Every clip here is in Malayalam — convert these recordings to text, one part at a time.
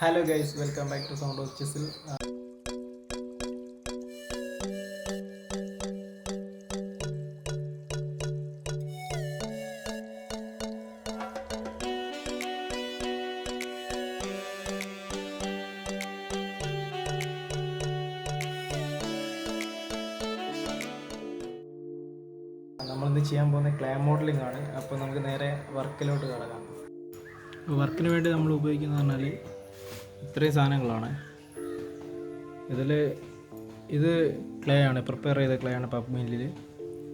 Hello guys, welcome back to Sound of Chisel. നമ്മളിന്ന് ചെയ്യാൻ പോകുന്ന ക്ലേ മോഡലിംഗ് ആണ്. അപ്പോൾ നമുക്ക് നേരെ വർക്കിലോട്ട് കിടക്കാം. വർക്കിന് വേണ്ടി നമ്മൾ ഉപയോഗിക്കുന്നത് പറഞ്ഞാൽ ഇത്രയും സാധനങ്ങളാണ്. ഇത് ക്ലേ ആണ്, പ്രിപ്പയർ ചെയ്ത ക്ലേ ആണ് പബ് മില്ലിൽ.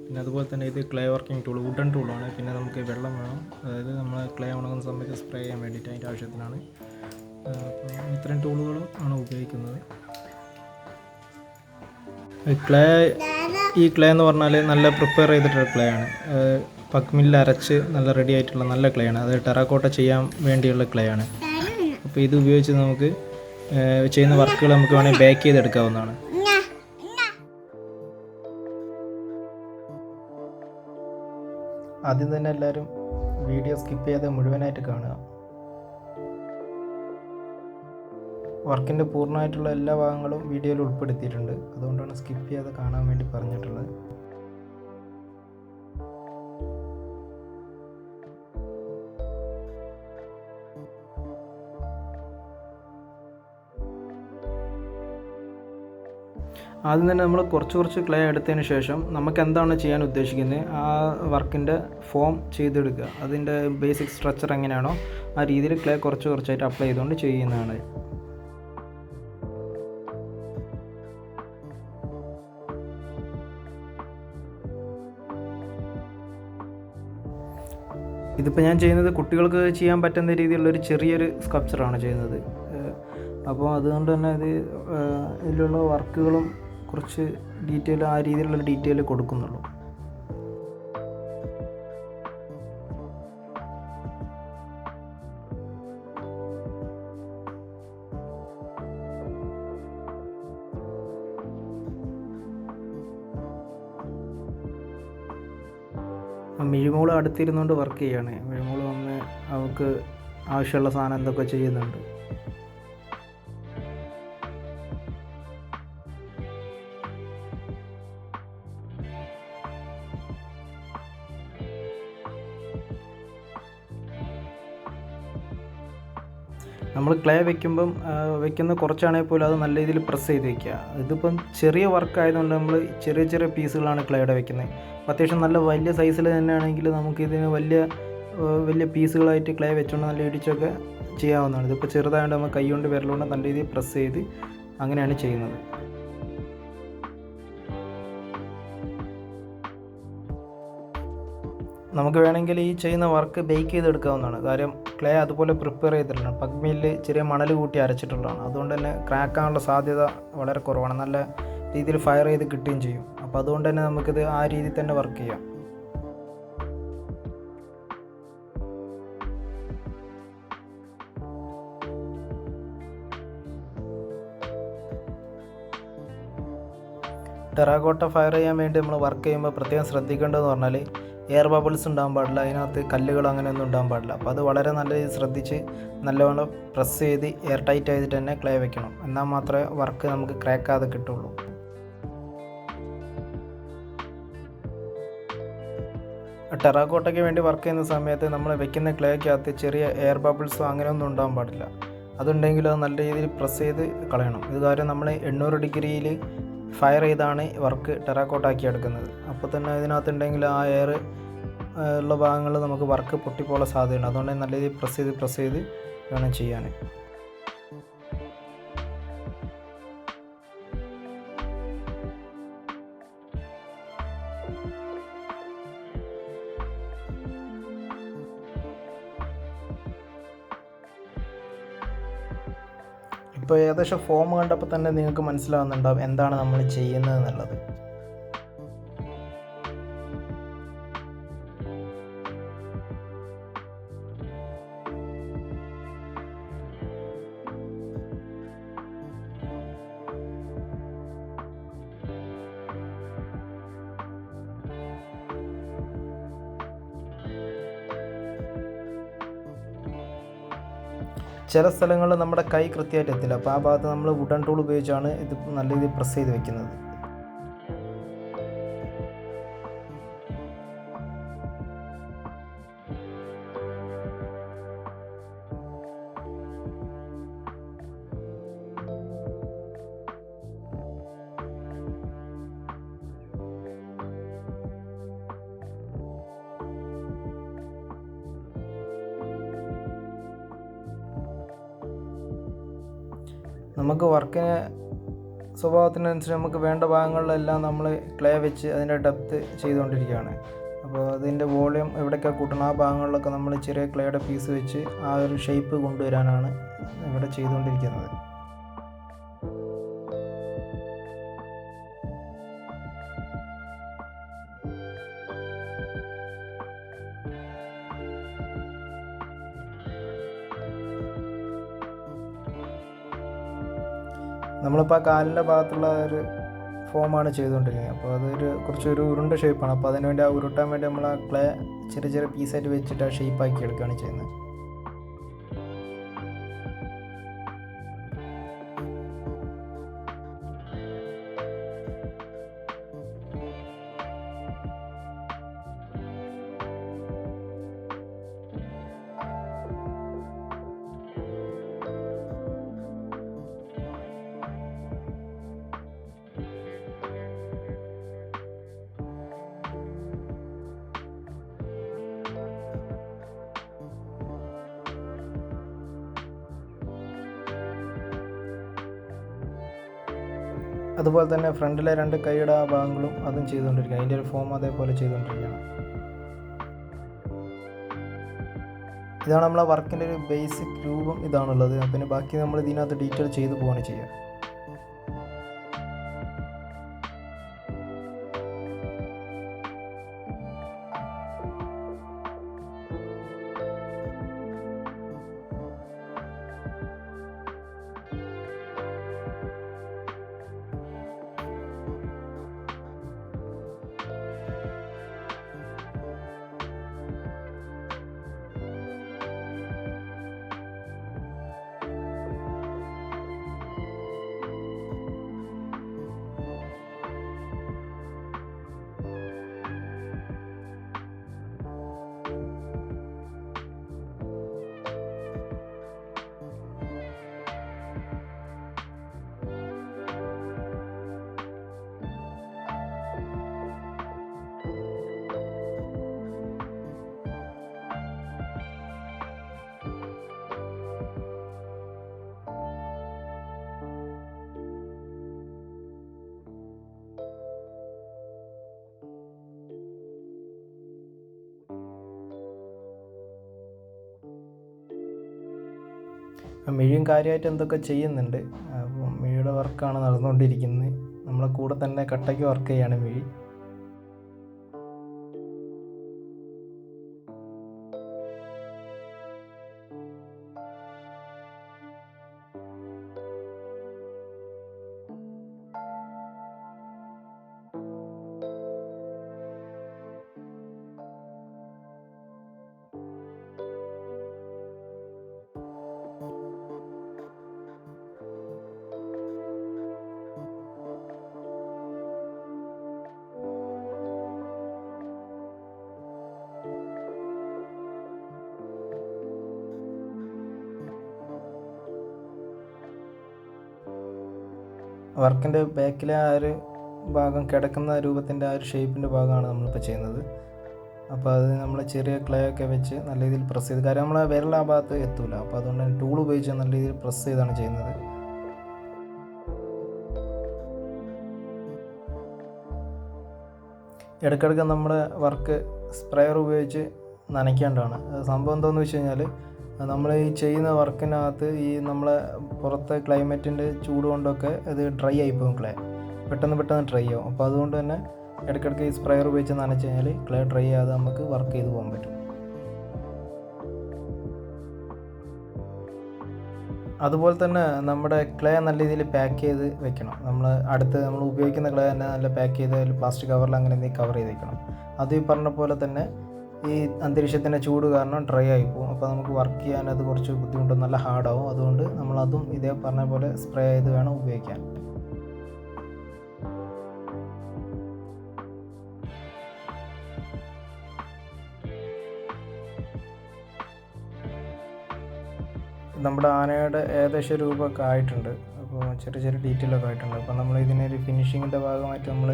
പിന്നെ അതുപോലെ തന്നെ ഇത് ക്ലേ വർക്കിംഗ് ടൂൾ, വുഡൻ ടൂളാണ്. പിന്നെ നമുക്ക് വെള്ളം വേണം, അതായത് നമ്മൾ ക്ലേ ഉണങ്ങുന്ന സമയത്ത് സ്പ്രേ ചെയ്യാൻ വേണ്ടിയിട്ട് അതിൻ്റെ ആവശ്യത്തിനാണ്. അപ്പോൾ ഇത്രയും ടൂളുകളും ആണ് ഉപയോഗിക്കുന്നത്. ഈ ക്ലേ എന്ന് പറഞ്ഞാൽ നല്ല പ്രിപ്പയർ ചെയ്തിട്ടുള്ള ക്ലേ ആണ്. പക്ക് മില്ലിൽ അരച്ച് നല്ല റെഡി ആയിട്ടുള്ള നല്ല ക്ലേ ആണ്. അത് ടെറാക്കോട്ട ചെയ്യാൻ വേണ്ടിയുള്ള ക്ലേ ആണ്. അപ്പോൾ ഇത് ഉപയോഗിച്ച് നമുക്ക് ചെയ്യുന്ന വർക്കുകൾ നമുക്ക് വേണമെങ്കിൽ ബേക്ക് ചെയ്തെടുക്കാവുന്നതാണ്. ആദ്യം തന്നെ എല്ലാവരും വീഡിയോ സ്കിപ്പ് ചെയ്ത് മുഴുവനായിട്ട് കാണുക. വർക്കിൻ്റെ പൂർണ്ണമായിട്ടുള്ള എല്ലാ ഭാഗങ്ങളും വീഡിയോയിൽ ഉൾപ്പെടുത്തിയിട്ടുണ്ട്. അതുകൊണ്ടാണ് സ്കിപ്പ് ചെയ്യാതെ കാണാൻ വേണ്ടി പറഞ്ഞിട്ടുള്ളത്. ആദ്യം തന്നെ നമ്മൾ കുറച്ച് ക്ലേ എടുത്തതിന് ശേഷം നമുക്ക് എന്താണ് ചെയ്യാൻ ഉദ്ദേശിക്കുന്നത് ആ വർക്കിൻ്റെ ഫോം ചെയ്തെടുക്കുക. അതിൻ്റെ ബേസിക് സ്ട്രക്ചർ എങ്ങനെയാണോ ആ രീതിയിൽ ക്ലേ കുറച്ചായിട്ട് അപ്ലൈ ചെയ്തുകൊണ്ട് ചെയ്യുന്നതാണ്. ഇതിപ്പോൾ ഞാൻ ചെയ്യുന്നത് കുട്ടികൾക്ക് ചെയ്യാൻ പറ്റുന്ന രീതിയിലുള്ളൊരു ചെറിയൊരു സ്കൾപ്ചറാണ് ചെയ്യുന്നത്. അപ്പോൾ അതുകൊണ്ട് തന്നെ ഇതിലുള്ള വർക്കുകളും കുറച്ച് ഡീറ്റെയിൽ ആ രീതിയിലുള്ള ഡീറ്റെയിൽ കൊടുക്കുന്നുള്ളൂ. മിഴിമോൾ അടുത്തിരുന്നുകൊണ്ട് വർക്ക് ചെയ്യാണ്. മിഴിമോൾ വന്ന് അവൾക്ക് ആവശ്യമുള്ള സാധനം എന്തൊക്കെ ചെയ്യുന്നുണ്ട്. നമ്മൾ ക്ലേ വെക്കുന്ന കുറച്ചാണെങ്കിൽ പോലും അത് നല്ല രീതിയിൽ പ്രസ് ചെയ്ത് വെക്കുക. ഇതിപ്പം ചെറിയ വർക്ക് ആയതുകൊണ്ട് നമ്മൾ ചെറിയ പീസുകളാണ് ക്ലേയുടെ വെക്കുന്നത്. അത്യാവശ്യം നല്ല വലിയ സൈസിൽ തന്നെയാണെങ്കിൽ നമുക്കിതിന് വലിയ പീസുകളായിട്ട് ക്ലേ വെച്ചുകൊണ്ട് നല്ല ഇടിച്ചൊക്കെ ചെയ്യാവുന്നതാണ്. ഇതിപ്പോൾ ചെറുതായതുകൊണ്ട് നമ്മൾ കൈ കൊണ്ട് വിരലുകൊണ്ട് നല്ല രീതിയിൽ പ്രസ് ചെയ്ത് അങ്ങനെയാണ് ചെയ്യുന്നത്. നമുക്ക് വേണമെങ്കിൽ ഈ ചെയ്യുന്ന വർക്ക് ബേക്ക് ചെയ്തെടുക്കാവുന്നതാണ്. കാര്യം ക്ലേ അതുപോലെ പ്രിപ്പയർ ചെയ്തിട്ടുള്ളതാണ്. പഗ് മില്ലിൽ ചെറിയ മണൽ കൂട്ടി അരച്ചിട്ടുള്ളതാണ്. അതുകൊണ്ട് തന്നെ ക്രാക്കാനുള്ള സാധ്യത വളരെ കുറവാണ്. നല്ല രീതിയിൽ ഫയർ ചെയ്ത് കിട്ടുകയും ചെയ്യും. അപ്പോൾ അതുകൊണ്ട് തന്നെ നമുക്കിത് ആ രീതിയിൽ തന്നെ വർക്ക് ചെയ്യാം. ടെറാക്കോട്ട ഫയർ ചെയ്യാൻ വേണ്ടി നമ്മൾ വർക്ക് ചെയ്യുമ്പോൾ പ്രത്യേകം ശ്രദ്ധിക്കേണ്ടതെന്ന് പറഞ്ഞാൽ എയർ ബബിൾസ് ഉണ്ടാകാൻ പാടില്ല, അതിനകത്ത് കല്ലുകൾ അങ്ങനെയൊന്നും ഉണ്ടാകാൻ പാടില്ല. അപ്പോൾ അത് വളരെ നല്ല രീതിയിൽ ശ്രദ്ധിച്ച് നല്ലവണ്ണം പ്രസ് ചെയ്ത് എയർ ടൈറ്റ് ആയിട്ട് തന്നെ ക്ലേ വെക്കണം. എന്നാൽ മാത്രമേ വർക്ക് നമുക്ക് ക്രാക്കാതെ കിട്ടുള്ളൂ. ടെറാക്കോട്ടയ്ക്ക് വേണ്ടി വർക്ക് ചെയ്യുന്ന സമയത്ത് നമ്മൾ വെക്കുന്ന ക്ലേക്കകത്ത് ചെറിയ എയർ ബബിൾസോ അങ്ങനെയൊന്നും ഉണ്ടാകാൻ പാടില്ല. അതുണ്ടെങ്കിൽ അത് നല്ല രീതിയിൽ പ്രസ് ചെയ്ത് കളയണം. ഇത് കാര്യം നമ്മൾ 800 ഡിഗ്രിയിൽ ഫയർ ചെയ്താണ് വർക്ക് ടെറാക്കോട്ടാക്കി എടുക്കുന്നത്. അപ്പോൾ തന്നെ ഇതിനകത്തുണ്ടെങ്കിൽ ആ എയർ ഉള്ള ഭാഗങ്ങൾ നമുക്ക് വർക്ക് പൊട്ടിപ്പോകാൻ സാധ്യതയുണ്ട്. അതുകൊണ്ട് നല്ല രീതിയിൽ പ്രസ് ചെയ്ത് വേണം ചെയ്യാൻ. ഇപ്പോൾ ഏകദേശം ഫോം കണ്ടപ്പോൾ തന്നെ നിങ്ങൾക്ക് മനസ്സിലാവുന്നുണ്ടാവും എന്താണ് നമ്മൾ ചെയ്യുന്നത് എന്നുള്ളത്. ചില സ്ഥലങ്ങളിൽ നമ്മുടെ കൈ കൃത്യമായിട്ട് എത്തില്ല. അപ്പോൾ ആ ഭാഗത്ത് നമ്മൾ വുഡൻ ടൂൾ ഉപയോഗിച്ചാണ് ഇത് നല്ല രീതിയിൽ പ്രസ് ചെയ്ത് വെക്കുന്നത്. നമുക്ക് വർക്കിന് സ്വഭാവത്തിനനുസരിച്ച് നമുക്ക് വേണ്ട ഭാഗങ്ങളിലെല്ലാം നമ്മൾ ക്ലേ വെച്ച് അതിൻ്റെ ഡെപ്ത്ത് ചെയ്തുകൊണ്ടിരിക്കുകയാണ്. അപ്പോൾ അതിൻ്റെ വോളിയം എവിടെയൊക്കെ കൂട്ടണം ആ ഭാഗങ്ങളിലൊക്കെ നമ്മൾ ചെറിയ ക്ലേയുടെ പീസ് വെച്ച് ആ ഒരു ഷേപ്പ് കൊണ്ടുവരാനാണ് ഇവിടെ ചെയ്തുകൊണ്ടിരിക്കുന്നത്. നമ്മളിപ്പോൾ ആ കാലിൻ്റെ ഭാഗത്തുള്ള ഒരു ഫോമാണ് ചെയ്തുകൊണ്ടിരിക്കുന്നത്. അപ്പോൾ അതൊരു കുറച്ചൊരു ഉരുണ്ട ഷേപ്പാണ്. അപ്പോൾ അതിനുവേണ്ടി ആ ഉരുട്ടാൻ വേണ്ടി നമ്മൾ ആ ക്ലേ ചെറിയ ചെറിയ പീസായിട്ട് വെച്ചിട്ട് ആ ഷേപ്പാക്കി എടുക്കുകയാണ് ചെയ്യുന്നത്. അതുപോലെ തന്നെ ഫ്രണ്ടിലെ 2 കൈയുടെ ആ ഭാഗങ്ങളും അതും ചെയ്തുകൊണ്ടിരിക്കുക. അതിൻ്റെ ഒരു ഫോം അതേപോലെ ചെയ്തുകൊണ്ടിരിക്കുകയാണ്. ഇതാണ് നമ്മളെ വർക്കിൻ്റെ ഒരു ബേസിക് രൂപം ഇതാണുള്ളത്. പിന്നെ ബാക്കി നമ്മൾ ഇതിനകത്ത് ഡീറ്റെയിൽ ചെയ്തു പോവുകയാണ് ചെയ്യുക. മിഴിയും കാര്യമായിട്ട് എന്തൊക്കെ ചെയ്യുന്നുണ്ട്. അപ്പോൾ മിഴിയുടെ വർക്കാണ് നടന്നുകൊണ്ടിരിക്കുന്നത്. നമ്മളെ കൂടെ തന്നെ കട്ടയ്ക്ക് വർക്ക് ചെയ്യാണ് മിഴി. വർക്കിൻ്റെ ബാക്കിലെ ആ ഒരു ഭാഗം കിടക്കുന്ന രൂപത്തിൻ്റെ ആ ഒരു ഷേപ്പിൻ്റെ ഭാഗമാണ് നമ്മളിപ്പോൾ ചെയ്യുന്നത്. അപ്പോൾ അത് നമ്മൾ ചെറിയ ക്ലേ ഒക്കെ വെച്ച് നല്ല രീതിയിൽ പ്രസ് ചെയ്ത്, കാര്യം നമ്മൾ വിരൽ ആ ഭാഗത്ത് എത്തൂല. അപ്പോൾ അതുകൊണ്ട് തന്നെ ടൂൾ ഉപയോഗിച്ച് നല്ല രീതിയിൽ പ്രസ് ചെയ്താണ് ചെയ്യുന്നത്. ഇടയ്ക്കിടയ്ക്ക് നമ്മുടെ വർക്ക് സ്പ്രെയർ ഉപയോഗിച്ച് നനയ്ക്കേണ്ടതാണ്. സംഭവം എന്താണെന്ന് വെച്ച് കഴിഞ്ഞാൽ നമ്മൾ ഈ ചെയ്യുന്ന വർക്കിനകത്ത് ഈ നമ്മളെ പുറത്തെ ക്ലൈമറ്റിൻ്റെ ചൂട് കൊണ്ടൊക്കെ അത് ഡ്രൈ ആയിപ്പോകും. ക്ലേ പെട്ടെന്ന് ഡ്രൈ ആവും. അപ്പോൾ അതുകൊണ്ട് തന്നെ ഇടയ്ക്കിടയ്ക്ക് ഈ സ്പ്രെയർ ഉപയോഗിച്ച് നനച്ച് കഴിഞ്ഞാൽ ക്ലേ ഡ്രൈ ആകാതെ നമുക്ക് വർക്ക് ചെയ്ത് പോകാൻ പറ്റും. അതുപോലെ തന്നെ നമ്മുടെ ക്ലേ നല്ല രീതിയിൽ പാക്ക് ചെയ്ത് വെക്കണം. നമ്മൾ ഉപയോഗിക്കുന്ന ക്ലേ തന്നെ നല്ല പാക്ക് ചെയ്ത് പ്ലാസ്റ്റിക് കവറിൽ അങ്ങനെ എന്തെങ്കിലും കവർ ചെയ്ത് വെക്കണം. അത് ഈ പറഞ്ഞ പോലെ തന്നെ ഈ അന്തരീക്ഷത്തിൻ്റെ ചൂട് കാരണം ഡ്രൈ ആയി പോകും. അപ്പോൾ നമുക്ക് വർക്ക് ചെയ്യാൻ അത് കുറച്ച് ബുദ്ധിമുട്ടും, നല്ല ഹാർഡാവും. അതുകൊണ്ട് നമ്മളതും ഇതേ പറഞ്ഞ പോലെ സ്പ്രേ ചെയ്ത് വേണം ഉപയോഗിക്കാൻ. നമ്മുടെ ആനയുടെ ഏകദേശം രൂപമൊക്കെ ആയിട്ടുണ്ട്. അപ്പോൾ ചെറിയ ചെറിയ ഡീറ്റെയിലൊക്കെ ആയിട്ടുണ്ട്. അപ്പോൾ നമ്മൾ ഇതിനൊരു ഫിനിഷിങ്ങിൻ്റെ ഭാഗമായിട്ട് നമ്മൾ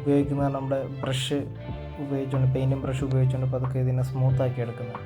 ഉപയോഗിക്കുന്നത് നമ്മുടെ ബ്രഷ് ഉപയോഗിച്ചുകൊണ്ട്, പെയിൻറ്റും ബ്രഷ് ഉപയോഗിച്ചുകൊണ്ട് പതുക്കെ ഇതിനെ സ്മൂത്താക്കി എടുക്കുന്നത്.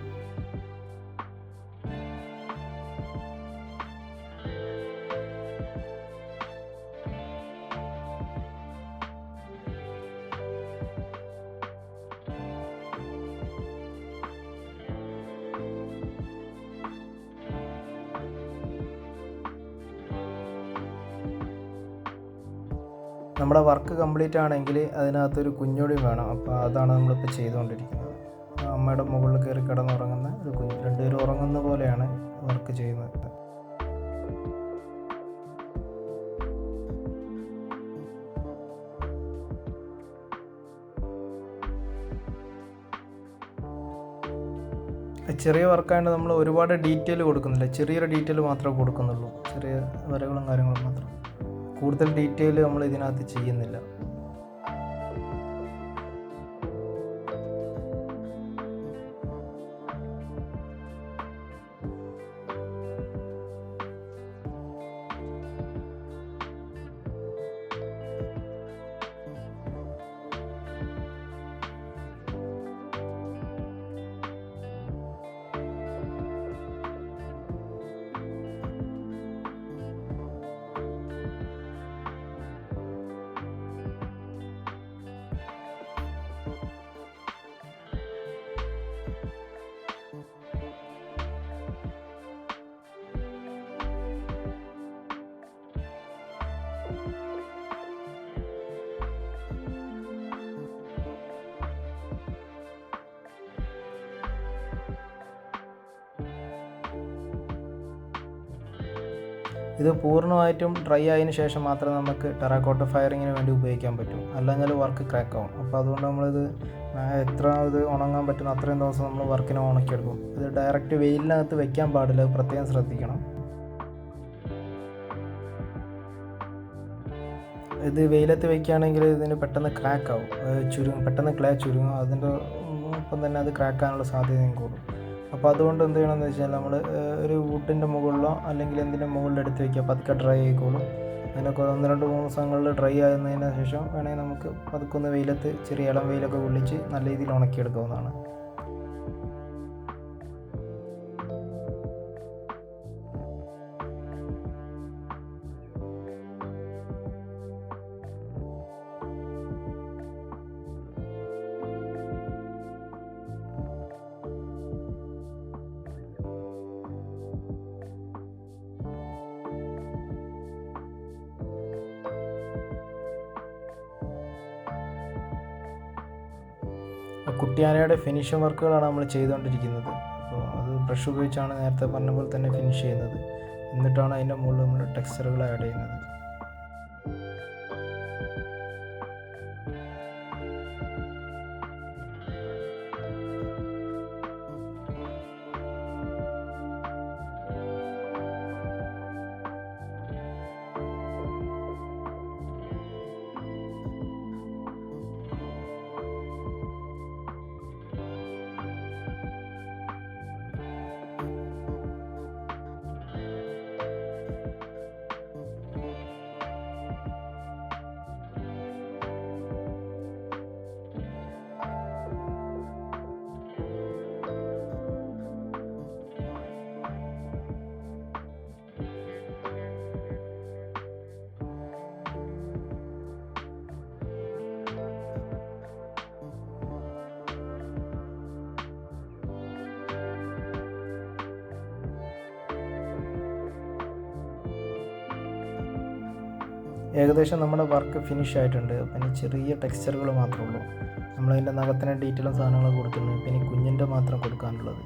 നമ്മുടെ വർക്ക് കംപ്ലീറ്റ് ആണെങ്കിൽ അതിനകത്തൊരു കുഞ്ഞൊടിയും വേണം. അപ്പോൾ അതാണ് നമ്മളിപ്പോൾ ചെയ്തുകൊണ്ടിരിക്കുന്നത്. അമ്മയുടെ മുകളിൽ കയറി കിടന്നുറങ്ങുന്ന ഒരു കുഞ്ഞ്, രണ്ടുപേരും ഉറങ്ങുന്ന പോലെയാണ് വർക്ക് ചെയ്യുന്നത്. ചെറിയ വർക്കായതുകൊണ്ട് നമ്മൾ ഒരുപാട് ഡീറ്റെയിൽ കൊടുക്കുന്നില്ല, ചെറിയൊരു ഡീറ്റെയിൽ മാത്രമേ കൊടുക്കുന്നുള്ളൂ. ചെറിയ വരകളും കാര്യങ്ങളും മാത്രം, കൂടുതൽ ഡീറ്റെയിൽ നമ്മൾ ഇതിനകത്ത് ചെയ്യുന്നില്ല. ഇത് പൂർണ്ണമായിട്ടും ഡ്രൈ ആയതിനു ശേഷം മാത്രമേ നമുക്ക് ടെറാക്കോട്ട ഫയറിങ്ങിന് വേണ്ടി ഉപയോഗിക്കാൻ പറ്റൂ, അല്ലെങ്കിൽ വർക്ക് ക്രാക്ക് ആവും. അപ്പോൾ അതുകൊണ്ട് നമ്മളിത് എത്ര ഇത് ഉണങ്ങാൻ പറ്റുന്ന അത്രയും ദിവസം നമ്മൾ വർക്കിനെ ഉണക്കിയെടുക്കും. ഇത് ഡയറക്റ്റ് വെയിലിനകത്ത് വെക്കാൻ പാടില്ല, പ്രത്യേകം ശ്രദ്ധിക്കണം. ഇത് വെയിലത്ത് വയ്ക്കുകയാണെങ്കിൽ ഇതിന് പെട്ടെന്ന് ക്രാക്ക് ആവും, ചുരുങ്ങും, പെട്ടെന്ന് ക്ലേ ചുരുങ്ങും. അതിൻ്റെ ഒപ്പം തന്നെ അത് ക്രാക്കാനുള്ള സാധ്യതയും കൂടും. അപ്പോൾ അതുകൊണ്ട് എന്ത് ചെയ്യണമെന്ന് വെച്ചാൽ നമ്മൾ ഒരു വുഡിൻ്റെ മുകളിലോ അല്ലെങ്കിൽ എന്തിൻ്റെ മുകളിൽ എടുത്ത് വയ്ക്കുക, പതുക്കെ ഡ്രൈ ആയിക്കോളും. അതിനൊക്കെ 1-2-3 ദിവസങ്ങളിൽ ഡ്രൈ ആകുന്നതിന് ശേഷം വേണമെങ്കിൽ നമുക്ക് പതുക്കെ ഒന്ന് വെയിലത്ത്, ചെറിയ ഇളം വെയിലൊക്കെ കൊള്ളിച്ച് നല്ല രീതിയിൽ ഉണക്കിയെടുക്കാവുന്നതാണ്. കുട്ടിയാനയുടെ ഫിനിഷിംഗ് വർക്കുകളാണ് നമ്മൾ ചെയ്തുകൊണ്ടിരിക്കുന്നത്. അപ്പോൾ അത് ബ്രഷ് ഉപയോഗിച്ചാണ് നേരത്തെ പറഞ്ഞ പോലെ തന്നെ ഫിനിഷ് ചെയ്യുന്നത്. എന്നിട്ടാണ് അതിൻ്റെ മുകളിൽ നമ്മൾ ടെക്സ്ചറുകൾ ആഡ് ചെയ്യുന്നത്. ഏകദേശം നമ്മുടെ വർക്ക് ഫിനിഷ് ആയിട്ടുണ്ട്. പിന്നെ ചെറിയ ടെക്സ്ചറുകൾ മാത്രമേ ഉള്ളൂ. നമ്മളതിൻ്റെ നഖത്തിന് ഡീറ്റെയിലും സാധനങ്ങൾ കൊടുത്തിട്ടുണ്ട്. പിന്നെ കുഞ്ഞിൻ്റെ മാത്രം കൊടുക്കാനുള്ളത്.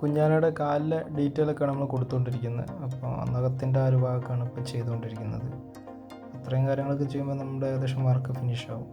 കുഞ്ഞാനയുടെ കാലിലെ ഡീറ്റെയിലൊക്കെയാണ് നമ്മൾ കൊടുത്തുകൊണ്ടിരിക്കുന്നത്. അപ്പോൾ നഖത്തിൻ്റെ ആ ഒരു ഭാഗമാണ് ഇപ്പോൾ ചെയ്തുകൊണ്ടിരിക്കുന്നത്. അത്രയും കാര്യങ്ങളൊക്കെ ചെയ്യുമ്പോൾ നമ്മുടെ ഏകദേശം വർക്ക് ഫിനിഷ് ആവും.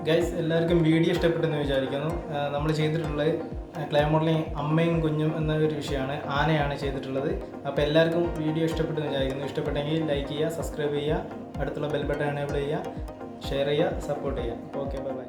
ഗൈസ്, എല്ലാവർക്കും വീഡിയോ ഇഷ്ടപ്പെട്ടെന്ന് വിചാരിക്കുന്നു. നമ്മൾ ചെയ്തിട്ടുള്ളത് ക്ലേ മോഡലിംഗ് അമ്മയും കുഞ്ഞും എന്ന ഒരു വിഷയമാണ്. ആനയാണ് ചെയ്തിട്ടുള്ളത്. അപ്പോൾ എല്ലാവർക്കും വീഡിയോ ഇഷ്ടപ്പെട്ടെന്ന് വിചാരിക്കുന്നു. ഇഷ്ടപ്പെട്ടെങ്കിൽ ലൈക്ക് ചെയ്യുക, സബ്സ്ക്രൈബ് ചെയ്യുക, അടുത്തുള്ള ബെൽ ബട്ടൺ എനേബിൾ ചെയ്യുക, ഷെയർ ചെയ്യുക, സപ്പോർട്ട് ചെയ്യുക. Okay, by.